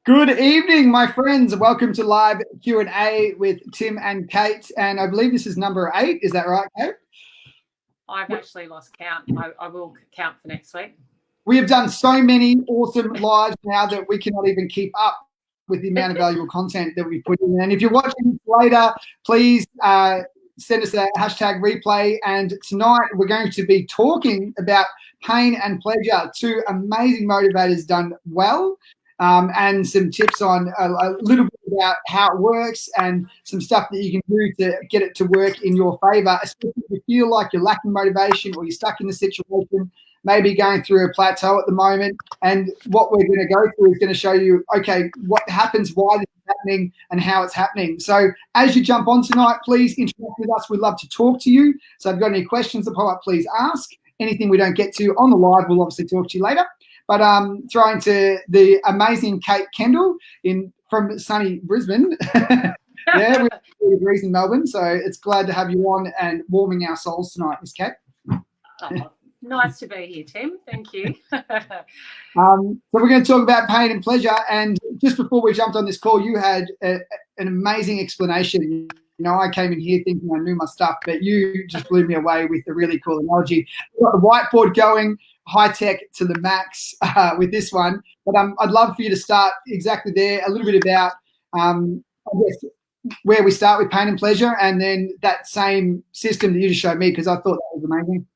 Good evening, my friends. Welcome to live Q&A with Tim and Kate. And I believe this is number 8. Is that right, Kate? I've actually lost count. I will count for next week. We have done so many awesome lives now that we cannot even keep up with the amount of valuable content that we put in. And if you're watching later, please send us a hashtag replay. And tonight we're going to be talking about pain and pleasure, two amazing motivators done well. And some tips on a little bit about how it works and some stuff that you can do to get it to work in your favor, especially if you feel like you're lacking motivation or you're stuck in a situation, maybe going through a plateau at the moment. And what we're going to go through is going to show you, okay, what happens, why this is happening, and how it's happening. So as you jump on tonight, please interact with us. We'd love to talk to you. So if you've got any questions that pop up, please ask. Anything we don't get to on the live, we'll obviously talk to you later. But throwing to the amazing Kate Kendall from sunny Brisbane. Yeah, we're 3 degrees in Melbourne, so it's glad to have you on and warming our souls tonight, Miss Kate. Oh, nice to be here, Tim. Thank you. So we're going to talk about pain and pleasure. And just before we jumped on this call, you had an amazing explanation. You know, I came in here thinking I knew my stuff, but you just blew me away with a really cool analogy. We've got the whiteboard going, high tech to the max with this one. But I'd love for you to start exactly there, a little bit about, I guess, where we start with pain and pleasure, and then that same system that you just showed me, because I thought that was amazing.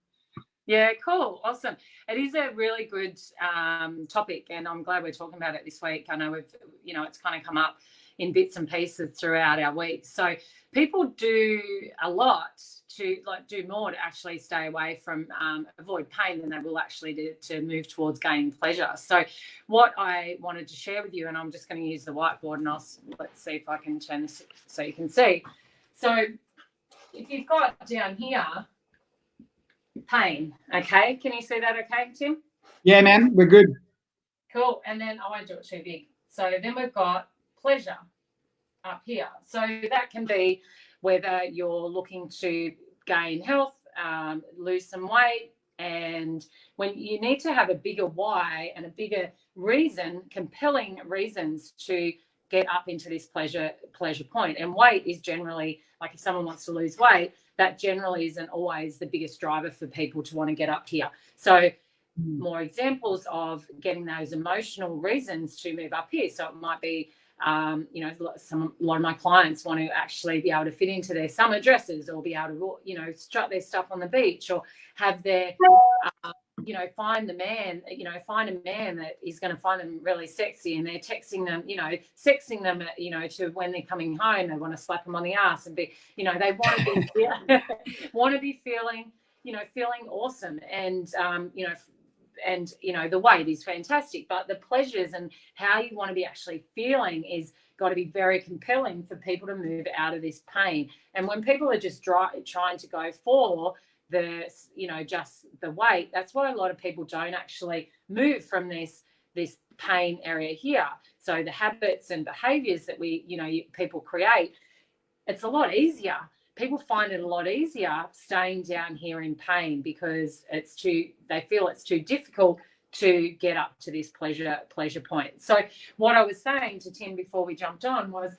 Yeah, cool. Awesome. It is a really good topic, and I'm glad we're talking about it this week. I know it's kind of come up in bits and pieces throughout our week. So people do a lot to do more to actually stay away from avoid pain than they will actually do to move towards gaining pleasure. So what I wanted to share with you, and I'm just going to use the whiteboard, and let's see if I can turn this so you can see. So if you've got down here pain, okay, can you see that okay, Tim? Yeah, man, we're good. Cool. And then I won't do it too big. So then we've got pleasure up here. So that can be whether you're looking to gain health, lose some weight, and when you need to have a bigger why and a bigger reason, compelling reasons to get up into this pleasure point. And weight is generally, like if someone wants to lose weight, that generally isn't always the biggest driver for people to want to get up here. So more examples of getting those emotional reasons to move up here. So it might be, a lot of my clients want to actually be able to fit into their summer dresses, or be able to, strut their stuff on the beach, or have their, find a man that is going to find them really sexy, and they're texting them, sexing them, to when they're coming home, they want to slap them on the ass and be, they want to be feeling awesome. And, and the weight is fantastic, but the pleasures and how you want to be actually feeling is got to be very compelling for people to move out of this pain. And when people are just trying to go for just the weight, that's why a lot of people don't actually move from this pain area here. So the habits and behaviors that people create, it's a lot easier. People find it a lot easier staying down here in pain because they feel it's too difficult to get up to this pleasure point. So what I was saying to Tim before we jumped on was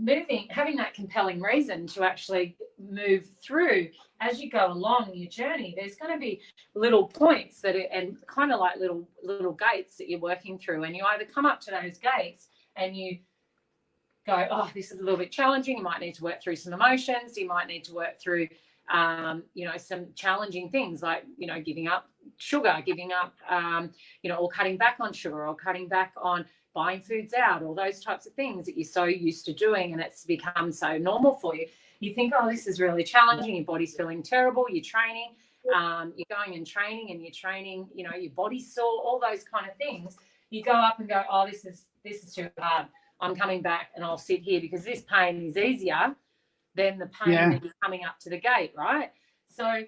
having that compelling reason to actually move through as you go along your journey. There's going to be little points and kind of like little gates that you're working through, and you either come up to those gates and you go, oh, this is a little bit challenging. You might need to work through some emotions. You might need to work through, some challenging things like, giving up sugar, giving up, or cutting back on sugar, or cutting back on buying foods out, all those types of things that you're so used to doing, and it's become so normal for you. You think, oh, this is really challenging. Your body's feeling terrible. You're training. You're going and training, and you're training, your body's sore, all those kind of things. You go up and go, oh, this is too hard. I'm coming back and I'll sit here because this pain is easier than the pain that is coming up to the gate, right? So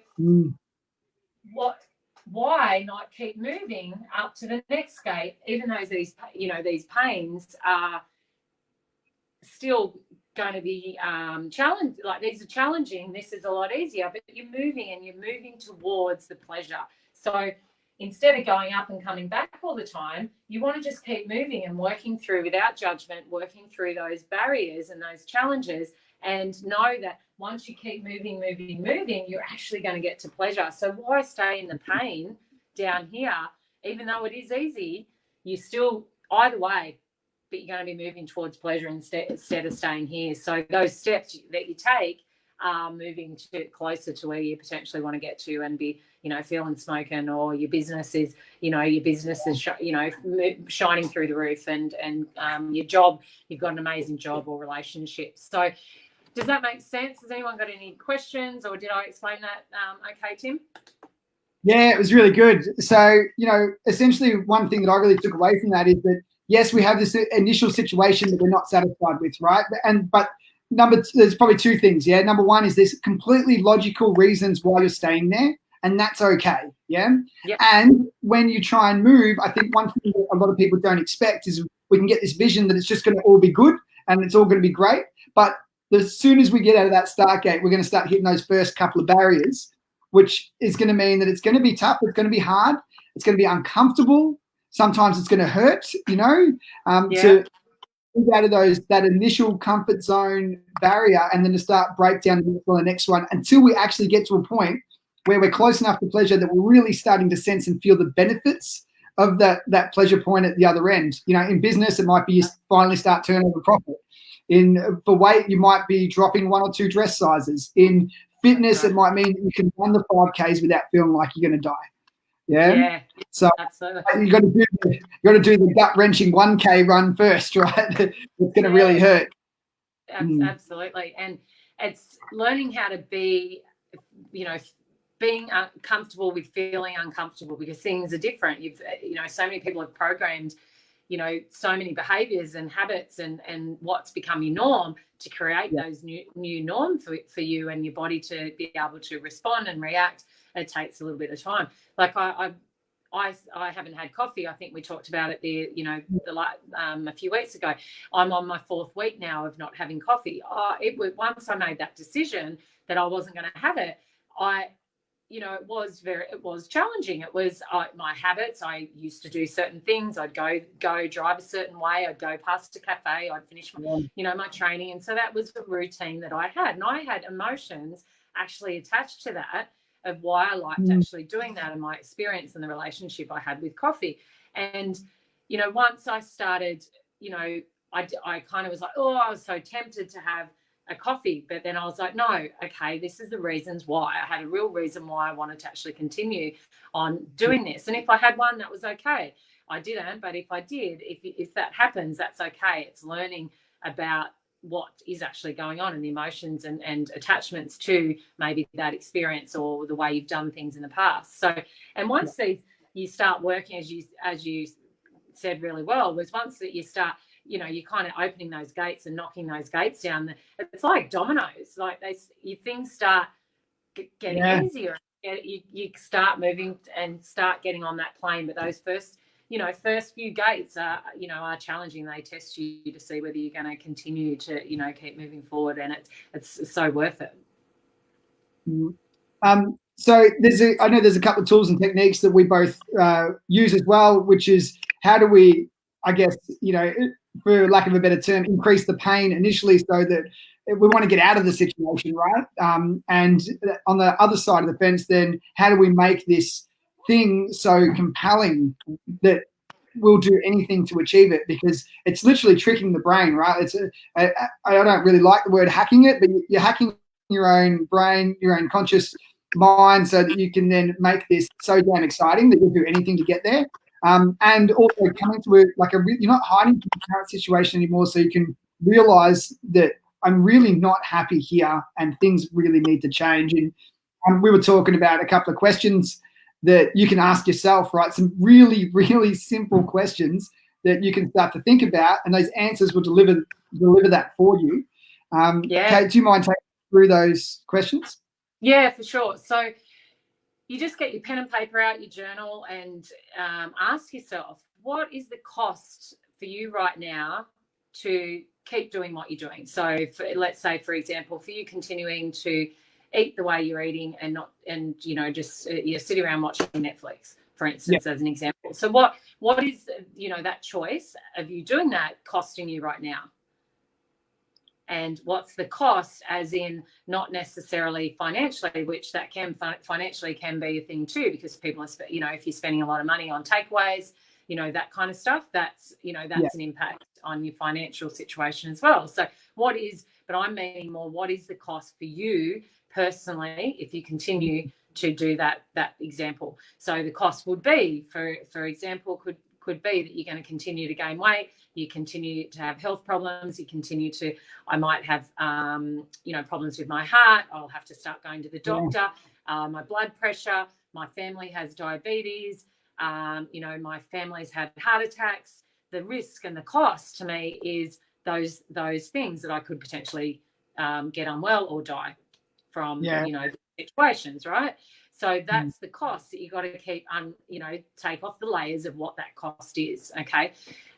why not keep moving up to the next gate, even though these pains are still going to be challenged, like these are challenging, this is a lot easier, but you're moving towards the pleasure. So instead of going up and coming back all the time, you want to just keep moving and working through without judgment, working through those barriers and those challenges, and know that once you keep moving, you're actually going to get to pleasure. So why stay in the pain down here? Even though it is easy, you still, either way, but you're going to be moving towards pleasure instead of staying here. So those steps that you take are moving closer to where you potentially want to get to and be, feeling smoking, or your business is shining through the roof, and your job, you've got an amazing job or relationships. So does that make sense? Has anyone got any questions, or did I explain that okay, Tim? Yeah, it was really good. So, essentially one thing that I really took away from that is that, yes, we have this initial situation that we're not satisfied with, right? But there's probably two things, yeah? Number one is there's completely logical reasons why you're staying there, and that's okay, yeah? Yep. And when you try and move, I think one thing that a lot of people don't expect is we can get this vision that it's just going to all be good and it's all going to be great. But as soon as we get out of that start gate, we're going to start hitting those first couple of barriers, which is going to mean that it's going to be tough, it's going to be hard, it's going to be uncomfortable. Sometimes it's going to hurt, to get out of that initial comfort zone barrier, and then to start break down the next one until we actually get to a point where we're close enough to pleasure that we're really starting to sense and feel the benefits of that pleasure point at the other end. In business, it might be you finally start turning over profit. For weight, you might be dropping 1 or 2 dress sizes. In fitness, it might mean that you can run the 5Ks without feeling like you're going to die. Yeah. So absolutely. you got to do the gut wrenching 1K run first, right? It's going to really hurt. Absolutely, and it's learning how to be, being comfortable with feeling uncomfortable, because things are different. So many people have programmed, so many behaviors and habits and what's become your norm to create those new norms for you and your body to be able to respond and react. It takes a little bit of time. Like I haven't had coffee. I think we talked about it there, a few weeks ago. I'm on my 4th week now of not having coffee. Once I made that decision that I wasn't going to have it, it was challenging. It was my habits. I used to do certain things. I'd go drive a certain way. I'd go past a cafe. I'd finish my training. And so that was the routine that I had. And I had emotions actually attached to that of why I liked actually doing that, and my experience and the relationship I had with coffee. And, once I started, I kind of was like, I was so tempted to have a coffee, but then I was like, no, okay, this is the reasons why. I had a real reason why I wanted to actually continue on doing this. And if I had one, that was okay. I didn't, but if I did, if that happens, that's okay. It's learning about what is actually going on and the emotions and attachments to maybe that experience or the way you've done things in the past. So, and once you start working, as you said really well, was once that you start, you're kind of opening those gates and knocking those gates down. It's like dominoes. Like things start getting easier. You start moving and start getting on that plane. But those first few gates are challenging. They test you to see whether you're going to continue to, keep moving forward, and it's so worth it. So I know there's a couple of tools and techniques that we both use as well, which is how do we, I guess, for lack of a better term, increase the pain initially so that we want to get out of the situation, right? And on the other side of the fence, then how do we make this thing so compelling that we'll do anything to achieve it? Because it's literally tricking the brain, right? I don't really like the word hacking it, but you're hacking your own brain, your own conscious mind, so that you can then make this so damn exciting that you'll do anything to get there. And also coming to you're not hiding from the current situation anymore, so you can realize that I'm really not happy here and things really need to change. And we were talking about a couple of questions that you can ask yourself, right? Some really, really simple questions that you can start to think about, and those answers will deliver that for you. Kate, do you mind taking through those questions? Yeah, for sure. So you just get your pen and paper out, your journal, and ask yourself, what is the cost for you right now to keep doing what you're doing? So let's say, for example, for you continuing to eat the way you're eating and not, and just you're sitting around watching Netflix. for instance, as an example. So what is, you know, that choice of you doing that costing you right now? And what's the cost, as in not necessarily financially, which that can financially can be a thing too, because people are, you know, if you're spending a lot of money on takeaways, you know, that kind of stuff, that's, you know, that's an impact on your financial situation as well. So what is, but I'm meaning more, what is the cost for you personally if you continue to do that example? So the cost would be, for example, could be that you're going to continue to gain weight, you continue to have health problems, you continue to, I might have, you know, problems with my heart, I'll have to start going to the doctor, my blood pressure, my family has diabetes, you know, my family's had heart attacks. The risk and the cost to me is those things that I could potentially get unwell or die from, you know, situations, right? So that's the cost that you got to keep, you know, take off the layers of what that cost is, okay?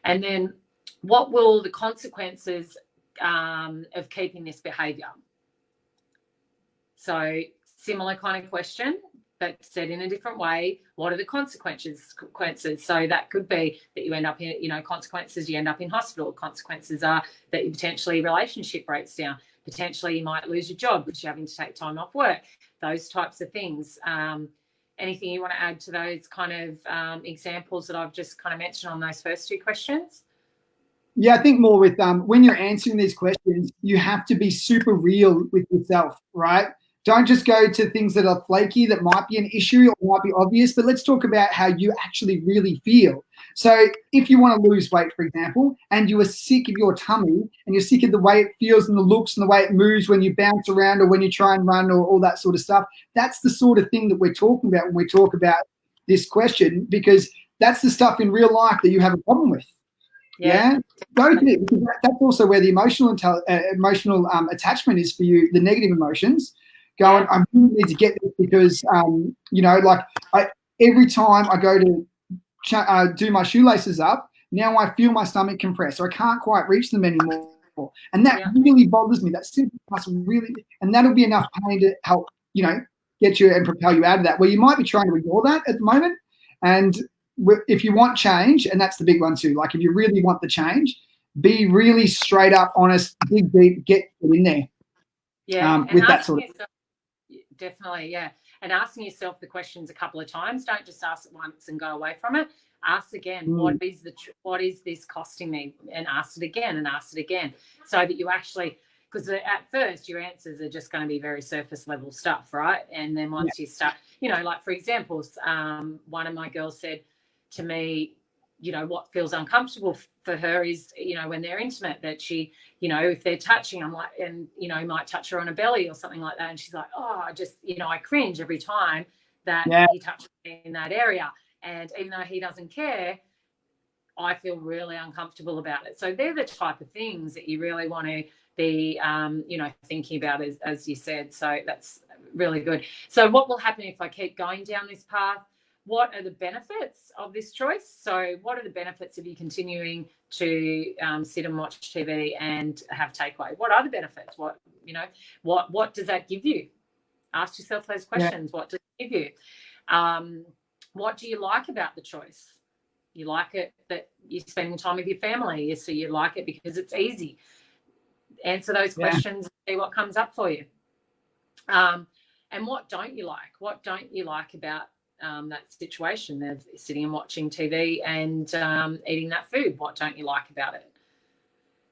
And then what will the consequences of keeping this behaviour? So similar kind of question, but said in a different way. What are the consequences? So that could be that you end up in, you know, consequences, you end up in hospital. Consequences are that your potentially relationship breaks down. Potentially you might lose your job because you're having to take time off work. Those types of things. Anything you want to add to those kind of examples that I've just kind of mentioned on those first two questions? Yeah, I think more with when you're answering these questions, you have to be super real with yourself, right? Don't just go to things that are flaky, that might be an issue or might be obvious, but let's talk about how you actually really feel. So if you want to lose weight, for example, and you are sick of your tummy and you're sick of the way it feels and the looks and the way it moves when you bounce around or when you try and run or all that sort of stuff, that's the sort of thing that we're talking about when we talk about this question, because that's the stuff in real life that you have a problem with. Yeah. Go to it, because that's also where the emotional attachment is for you, the negative emotions. Going, I really need to get this because, you know, like every time I go to do my shoelaces up, now I feel my stomach compress, or I can't quite reach them anymore. And that really bothers me. That simply must really, and that'll be enough pain to help, you know, get you and propel you out of that, where you might be trying to ignore that at the moment. And if you want change, and that's the big one too, like if you really want the change, be really straight up, honest, dig deep, get in there. Yeah, with that sort of yourself, definitely, yeah. And asking yourself the questions a couple of times. Don't just ask it once and go away from it. Ask again, what is this costing me? And ask it again and ask it again, so that you actually, because at first your answers are just going to be very surface level stuff, right? And then once you start, you know, like for example, one of my girls said to me, you know, what feels uncomfortable for her is, you know, when they're intimate, that she, you know, if they're touching, I'm like, and, you know, might touch her on a belly or something like that. And she's like, oh, I just, you know, I cringe every time that he touches me in that area. And even though he doesn't care, I feel really uncomfortable about it. So they're the type of things that you really want to be, you know, thinking about, as you said. So that's really good. So what will happen if I keep going down this path? What are the benefits of this choice? So what are the benefits of you continuing to sit and watch TV and have takeaway? What are the benefits? What, you know, what does that give you? Ask yourself those questions. What does it give you? What do you like about the choice? You like it that you're spending time with your family, so you like it because it's easy. Answer those questions and see what comes up for you. And what don't you like? What don't you like about that situation? They're sitting and watching TV and eating that food. What don't you like about it?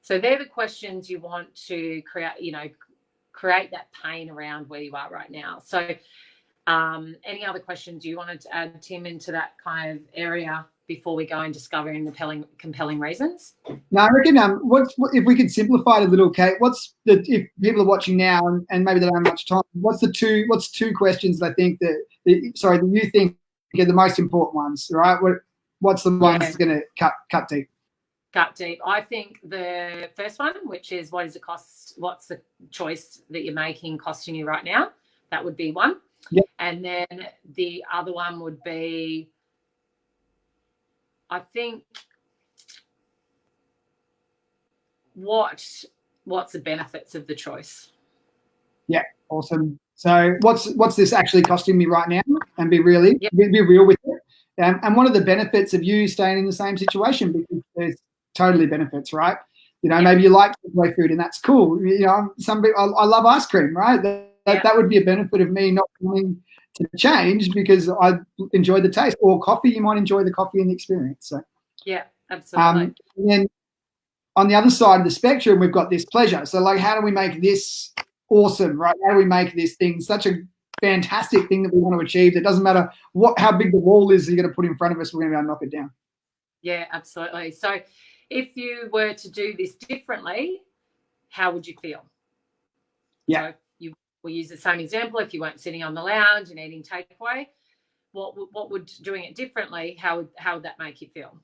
So they're the questions you want to create, you know, create that pain around where you are right now. So any other questions you wanted to add, Tim, into that kind of area before we go in discovering the compelling reasons? No, I reckon if we could simplify it a little, Kate, if people are watching now and maybe they don't have much time, what's two questions that I think that you think are the most important ones, right? What's the one that's going to cut deep? Cut deep. I think the first one, which is what is the cost, what's the choice that you're making costing you right now? That would be one. Yep. And then the other one would be, I think, what's the benefits of the choice? Yeah, awesome. So what's this actually costing me right now? And be real with it. And one of the benefits of you staying in the same situation, because there's totally benefits, right? You know, maybe you like takeaway food and that's cool. You know, some people, I love ice cream, right? That would be a benefit of me not wanting to change because I enjoy the taste. Or coffee, you might enjoy the coffee and the experience. So yeah, absolutely. And then on the other side of the spectrum, we've got this pleasure. So like, how do we make this awesome, right? How do we make this thing such a fantastic thing that we want to achieve? It doesn't matter how big the wall is that you're going to put in front of us, we're going to be able to knock it down. Yeah, absolutely. So if you were to do this differently, how would you feel? Yeah. So we'll use the same example. If you weren't sitting on the lounge and eating takeaway, what would doing it differently, how would that make you feel?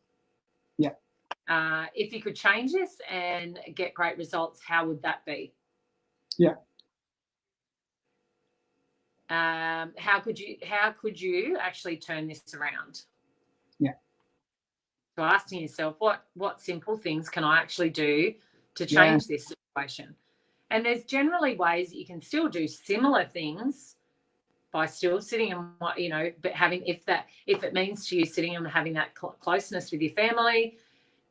Yeah. If you could change this and get great results, how would that be? Yeah. How could you actually turn this around? Yeah. So asking yourself, what simple things can I actually do to change this situation? And there's generally ways that you can still do similar things by still sitting and, you know, but if it means to you sitting and having that closeness with your family,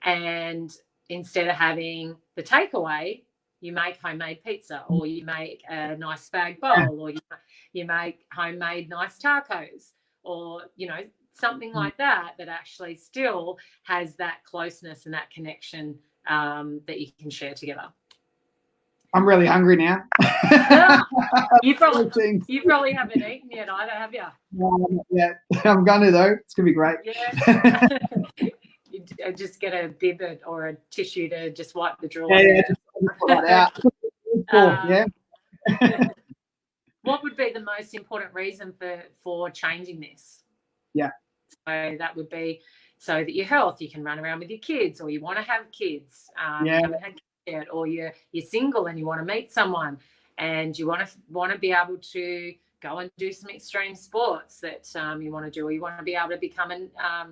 and instead of having the takeaway, you make homemade pizza, or you make a nice spag bowl, or you make homemade nice tacos, or, you know, something like that actually still has that closeness and that connection that you can share together. I'm really hungry now. You probably haven't eaten yet either, have you? No, yeah, I'm going to though. It's going to be great. Yeah. You just get a bib or a tissue to just wipe the drool. Yeah, just put that out. Yeah. What would be the most important reason for changing this? Yeah. So that would be so that your health, you can run around with your kids, or you want to have kids, you haven't had kids yet, or you're single and you want to meet someone, and you want to be able to go and do some extreme sports that you want to do, or you want to be able to become a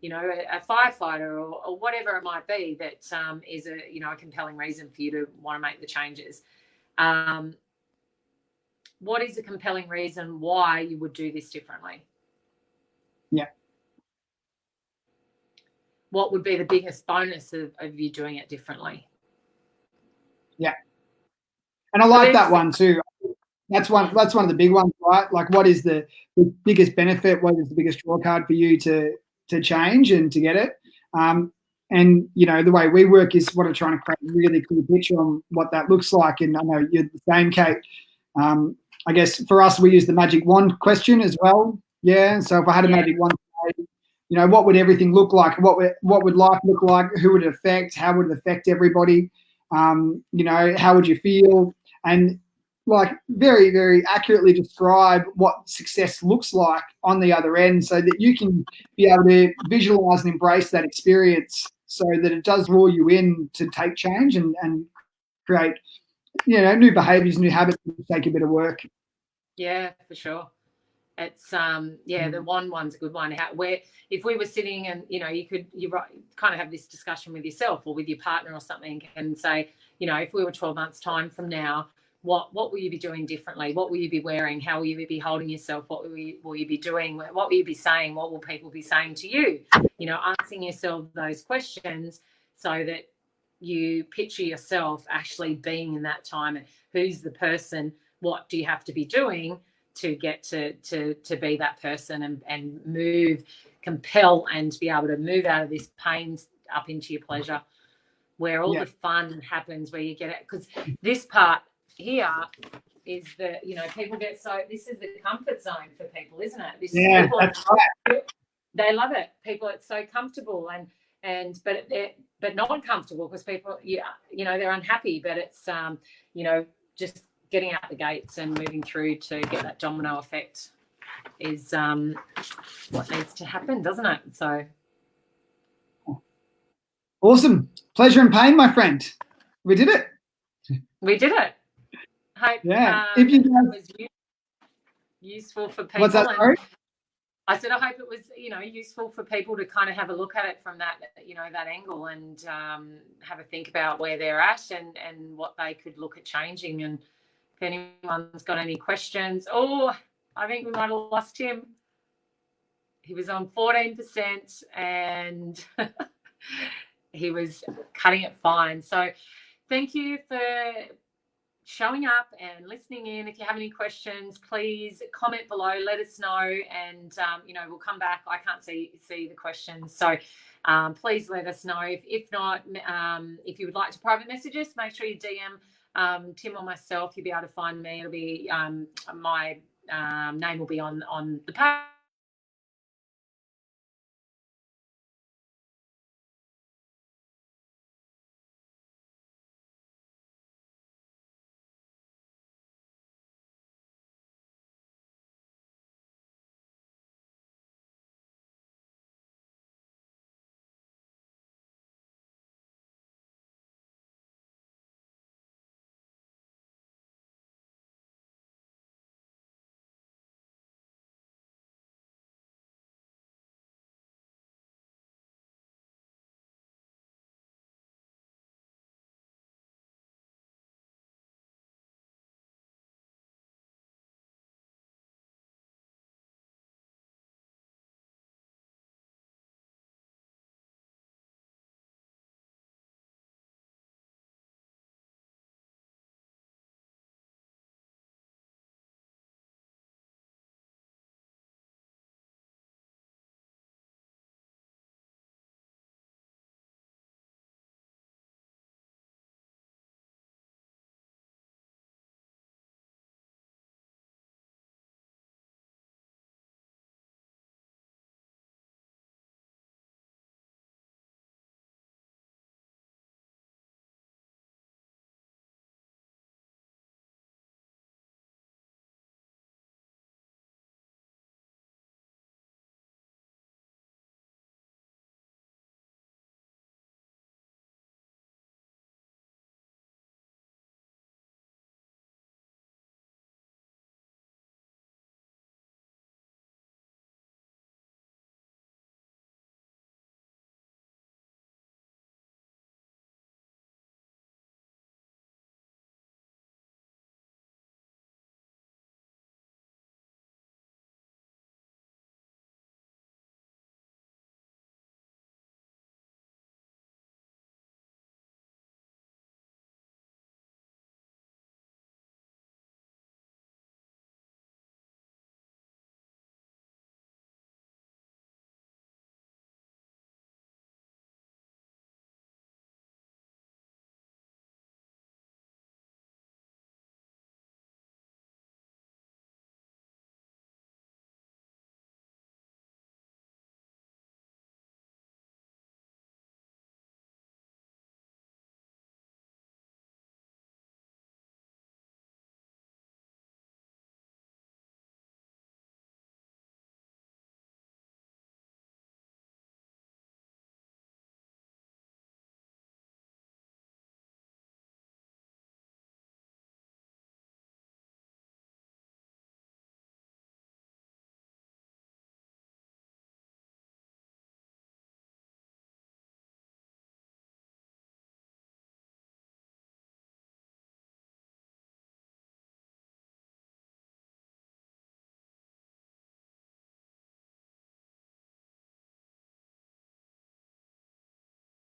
firefighter, or whatever it might be that is a compelling reason for you to want to make the changes. What is a compelling reason why you would do this differently? Yeah. What would be the biggest bonus of you doing it differently? Yeah. And I like that one too. That's one of the big ones, right? Like, what is the biggest benefit? What is the biggest draw card for you to change and to get it? And, you know, the way we work is what I'm trying to create a really clear picture on what that looks like. And I know you're the same, Kate. I guess for us, we use the magic wand question as well. Yeah. So if I had a magic wand, you know, what would everything look like? What would life look like? Who would it affect? How would it affect everybody? You know, how would you feel? And like very, very accurately describe what success looks like on the other end, so that you can be able to visualize and embrace that experience, so that it does draw you in to take change and create, you know, new behaviors, new habits that take a bit of work. Yeah, for sure. It's the one's a good one. Where if we were sitting and, you know, you kind of have this discussion with yourself or with your partner or something, and say, you know, if we were 12 months time from now, what will you be doing differently? What will you be wearing? How will you be holding yourself? What will you be doing? What will you be saying? What will people be saying to you? You know, asking yourself those questions so that you picture yourself actually being in that time, and who's the person, what do you have to be doing to get to be that person and move, compel, and be able to move out of this pain up into your pleasure, where all the fun happens, where you get it. Because this part here is people get this is the comfort zone for people, isn't it? That's right. They love it. People, it's so comfortable but not comfortable, because people, they're unhappy, but it's, just getting out the gates and moving through to get that domino effect is what needs to happen, doesn't it? So awesome. Pleasure and pain, my friend. We did it. Hope if you guys, it was useful for people. What's that, sorry? I said I hope it was, useful for people to kind of have a look at it from that, that angle, and have a think about where they're at and what they could look at changing. And if anyone's got any questions, I think we might have lost him. He was on 14% and he was cutting it fine. So thank you for showing up and listening in. If you have any questions, please comment below, let us know, and we'll come back. I can't see the questions, so please let us know. If not, if you would like to private message us, make sure you DM Tim or myself. You'll be able to find me. It'll be my name will be on the page.